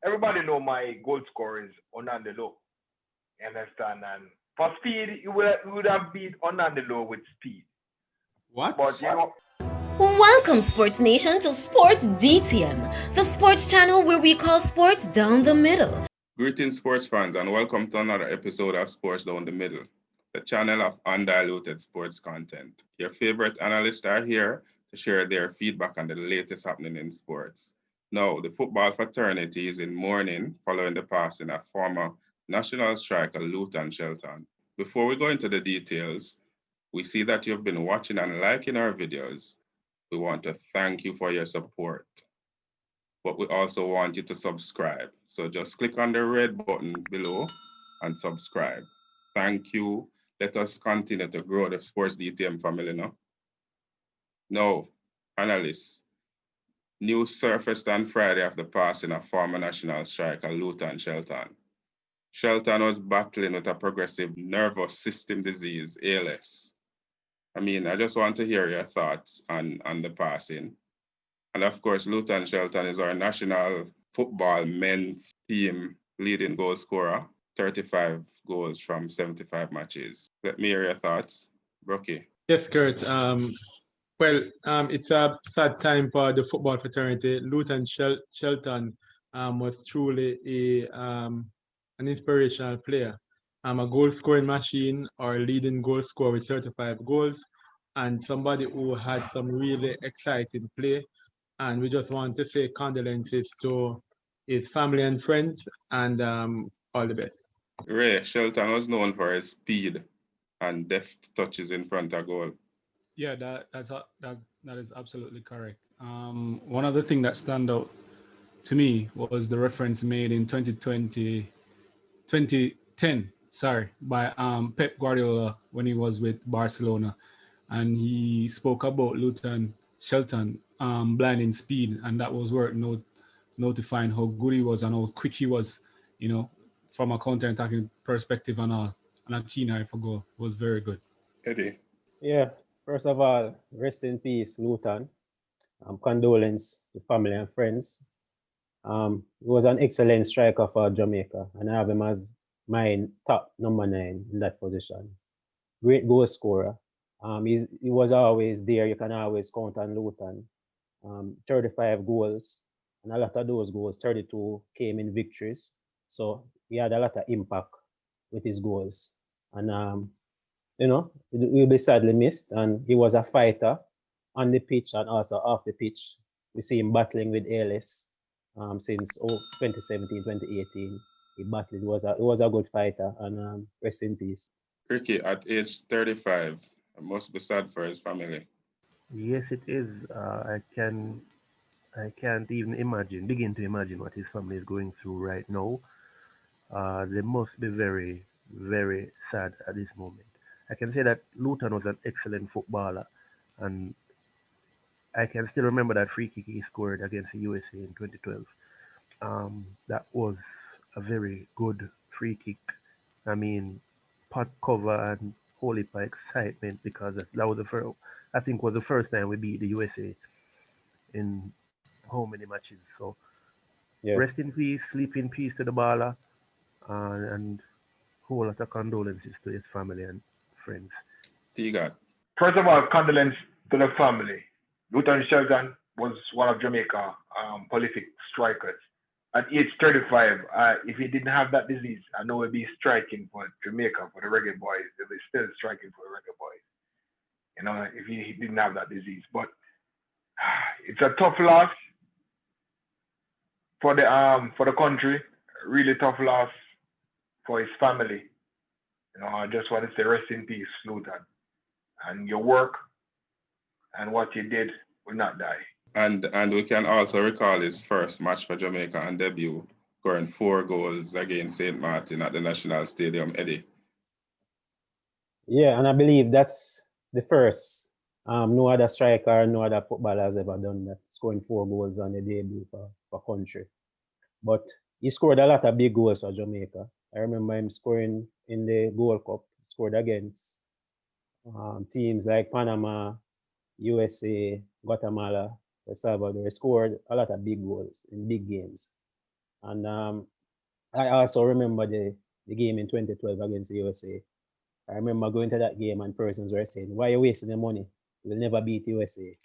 everybody know my goal score is Onandelo. You understand? And for speed, you would have beat Onandelo with speed. What? But you know, Welcome, Sports Nation, to Sports DTM, the sports channel where we call sports down the middle. Greetings, sports fans, and welcome to another episode of Sports Down the Middle, the channel of undiluted sports content. Your favorite analysts are here to share their feedback on the latest happening in sports. Now, the football fraternity is in mourning following the passing of former national striker Luton Shelton. Before we go into the details, we see that you've been watching and liking our videos. We want to thank you for your support, but we also want you to subscribe. So just click on the red button below and subscribe. Thank you. Let us continue to grow the Sports DTM family now. Now, analysts, news surfaced on Friday after the passing of former national striker Luton Shelton. Shelton was battling with a progressive nervous system disease, ALS. I just want to hear your thoughts on the passing. And of course, Luton Shelton is our national football men's team leading goal scorer, 35 goals from 75 matches. Let me hear your thoughts. Brookie. Yes, Kurt. It's a sad time for the football fraternity. Luton Shelton was truly an inspirational player. A goal-scoring machine or leading goal scorer with 35 goals, and somebody who had some really exciting play. And we just want to say condolences to his family and friends, and all the best. Ray, Shelton was known for his speed and deft touches in front of goal. Yeah, that is absolutely correct. One of the things that stand out to me was the reference made in 2010, by Pep Guardiola when he was with Barcelona, and he spoke about Luton Shelton blinding speed, and that was worth notifying how good he was and how quick he was, from a counter-attacking perspective and a keen eye for goal. It was very good. Eddie. Yeah, first of all, rest in peace, Luton. Condolence to family and friends. He was an excellent striker for Jamaica, and I have him as my top number 9 in that position. Great goal scorer. He was always there. You can always count on Luton. 35 goals, and a lot of those goals, 32 came in victories. So he had a lot of impact with his goals. And, he'll be sadly missed. And he was a fighter on the pitch and also off the pitch. We see him battling with ALS since 2017, 2018. He battled. He was a good fighter, and rest in peace. Ricky, at age 35, it must be sad for his family. Yes, it is. I can't even begin to imagine what his family is going through right now. They must be very, very sad at this moment. I can say that Luton was an excellent footballer, and I can still remember that free kick he scored against the USA in 2012. That was a very good free kick. Pot cover and holy by excitement, because that was the first time we beat the USA in how many matches. So Yeah. rest in peace, sleep in peace to the baller, and whole lot of condolences to his family and friends. Tigat. first of all, condolences to the family. Luton Shelton was one of Jamaica's prolific strikers. At age 35, if he didn't have that disease, I know he'd be striking for Jamaica, for the Reggae boys. He'll be still striking for the Reggae boys, if he didn't have that disease. But it's a tough loss for the country, really tough loss for his family. I just want to say rest in peace, Luton. And your work and what you did will not die. And we can also recall his first match for Jamaica and debut, scoring 4 goals against St. Martin at the National Stadium, Eddie. Yeah, and I believe that's the first. No other striker, no other footballer has ever done that, scoring 4 goals on the debut for country. But he scored a lot of big goals for Jamaica. I remember him scoring in the Gold Cup, scored against teams like Panama, USA, Guatemala, El Salvador. He scored a lot of big goals in big games. And I also remember the game in 2012 against the USA. I remember going to that game and persons were saying, "Why are you wasting the money? We'll never beat USA."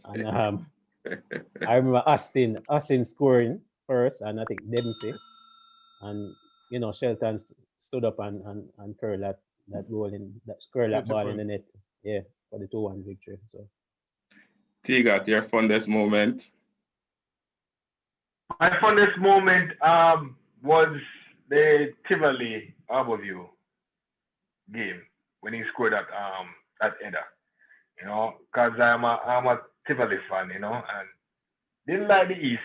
And I remember Austin scoring first, and I think Dempsey, and Shelton stood up and curled that goal curled that ball in the net. Yeah, for the 2-1 victory. So. Tigat, your fondest moment? My fondest moment was the Tivoli Harbour View game when he scored that header. Because I'm a Tivoli fan, and didn't like the East,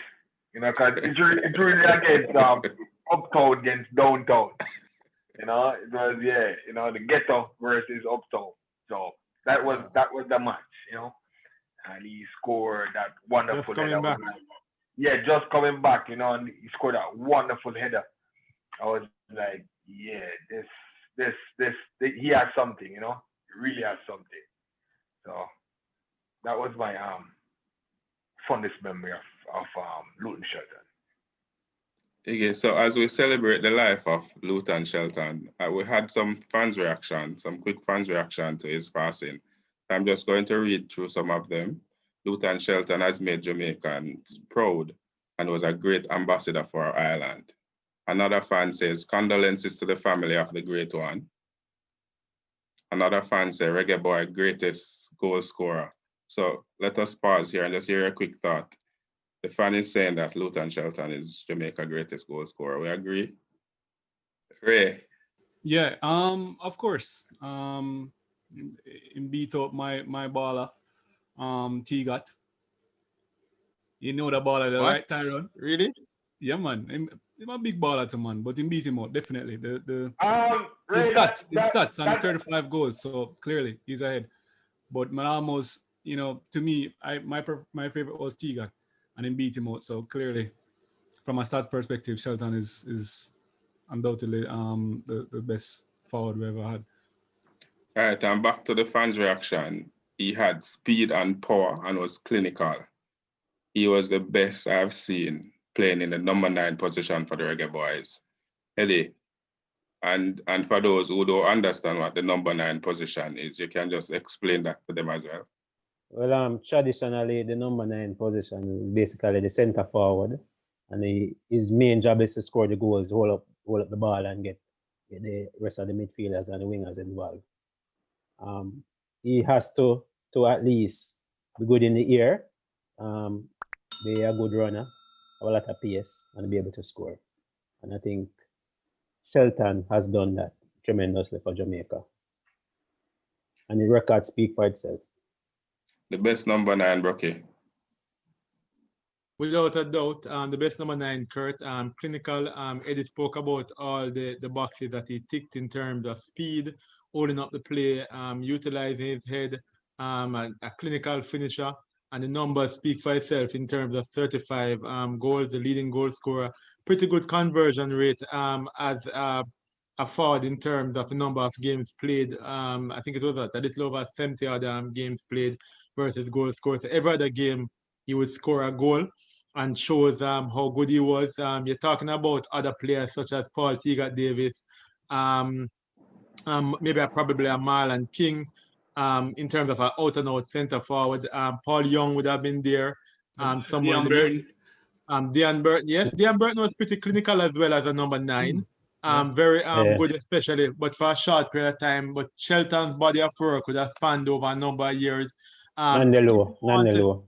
because it's really against uptown against downtown. It was the ghetto versus uptown. So that was the match, and he scored that wonderful header. Just coming back, and he scored that wonderful header. I was like, yeah, this he has something, he really has something. So that was my fondest memory of Luton Shelton. Okay, so as we celebrate the life of Luton Shelton, we had some quick fans reaction to his passing. I'm just going to read through some of them. Luton Shelton has made Jamaicans proud and was a great ambassador for our island. Another fan says, condolences to the family of the great one. Another fan says, Reggae boy, greatest goal scorer. So let us pause here and just hear a quick thought. The fan is saying that Luton Shelton is Jamaica's greatest goal scorer. We agree? Ray? Yeah, of course. In beat up my baller, Tigat. You know the baller, the right Tyrone. Really? Yeah, man. He's a big baller to man, but he beat him out, definitely. His stats and 35 goals, so clearly he's ahead. But man, almost, to me, my favorite was Tigat, and then beat him out. So clearly, from a stats perspective, Shelton is undoubtedly the best forward we ever had. All right, and back to the fans' reaction. He had speed and power and was clinical. He was the best I've seen playing in the number 9 position for the Reggae boys. Eddie, and for those who don't understand what the number 9 position is, you can just explain that to them as well. Well, traditionally, the number 9 position is basically the center forward, and his main job is to score the goals, hold up the ball, and get the rest of the midfielders and the wingers involved. He has to at least be good in the air, be a good runner, have a lot of pace, and be able to score. And I think Shelton has done that tremendously for Jamaica. And the record speaks for itself. The best number 9, Brookie. Without a doubt, the best number 9, Kurt. Clinical. Eddie spoke about all the boxes that he ticked in terms of speed, holding up the play, utilizing his head, a clinical finisher, and the numbers speak for itself in terms of 35 goals, the leading goal scorer. Pretty good conversion rate as a forward in terms of the number of games played. I think it was a little over 70 other games played versus goal scored. So every other game, he would score a goal, and shows how good he was. You're talking about other players such as Paul Tigat Davis, maybe probably a Marlon King, in terms of an out-and-out centre forward. Paul Young would have been there. Dean Burton. Dean Burton, yes. Dean Burton was pretty clinical as well as a number 9. Very good, especially, but for a short period of time. But Shelton's body of work would have spanned over a number of years. Nandelo.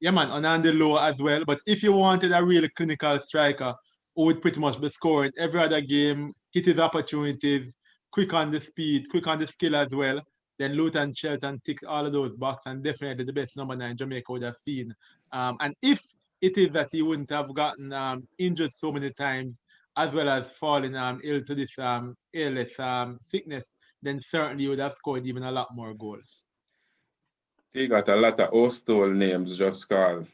Yeah, man, on Andy Lowe as well. But if you wanted a really clinical striker who would pretty much be scoring every other game, hit his opportunities, quick on the speed, quick on the skill as well, then Luton Shelton ticks all of those boxes, and definitely the best number 9 Jamaica would have seen. And if it is that he wouldn't have gotten injured so many times, as well as falling ill to this ALS sickness, then certainly he would have scored even a lot more goals. He got a lot of household names just called.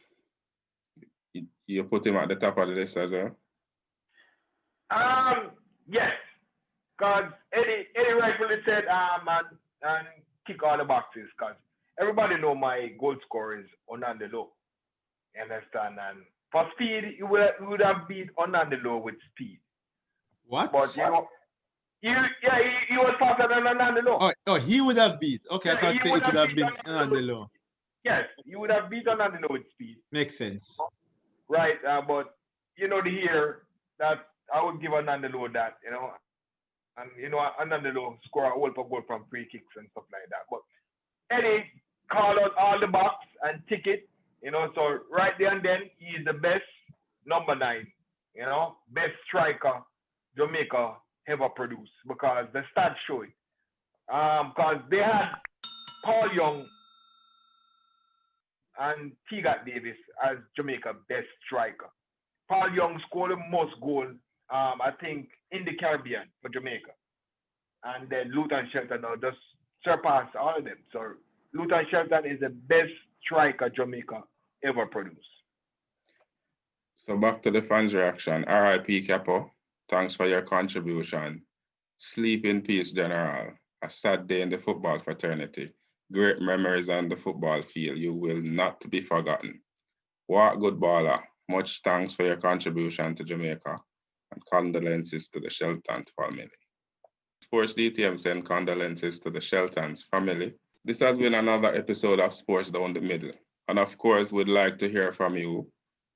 You put him at the top of the list as well? Yes. Because Eddie rightfully said and kick all the boxes, because everybody know my goal scorer is Onande Low. You understand? And For speed, he would have beat Onandelo with speed. What? But he was faster than Onandelo. Oh, he would have beat. Okay, I Yeah, thought he it would would have have beat been Andelo. Yes, he would have beat Onandelo with speed. Makes sense. Right, but that I would give Onandelo that, and Onandelo score a whole goal from free kicks and stuff like that. But Eddie called out all the box and tick it, so right there and then he is the best number 9, best striker Jamaica ever produced, because the stats show it. Because they had Paul Young and Teagat Davis as Jamaica best striker. Paul Young scored the most goals, I think, in the Caribbean for Jamaica. And then Luton Shelton just surpassed all of them. So Luton Shelton is the best striker Jamaica ever produced. So back to the fans' reaction. RIP Capo, thanks for your contribution. Sleep in peace, General. A sad day in the football fraternity. Great memories on the football field. You will not be forgotten. What good baller. Much thanks for your contribution to Jamaica, and condolences to the Shelton family. Sports DTM send condolences to the Shelton's family. This has been another episode of Sports Down the Middle. And of course, we'd like to hear from you.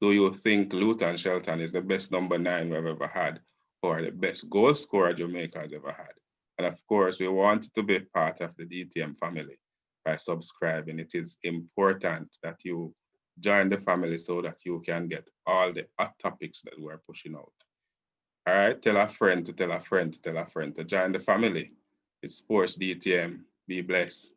Do you think Luton Shelton is the best number 9 we've ever had, or the best goal scorer Jamaica has ever had? And of course, we want to be part of the DTM family by subscribing. It is important that you join the family so that you can get all the hot topics that we're pushing out. All right, tell a friend to tell a friend to tell a friend to join the family. It's Sports DTM. Be blessed.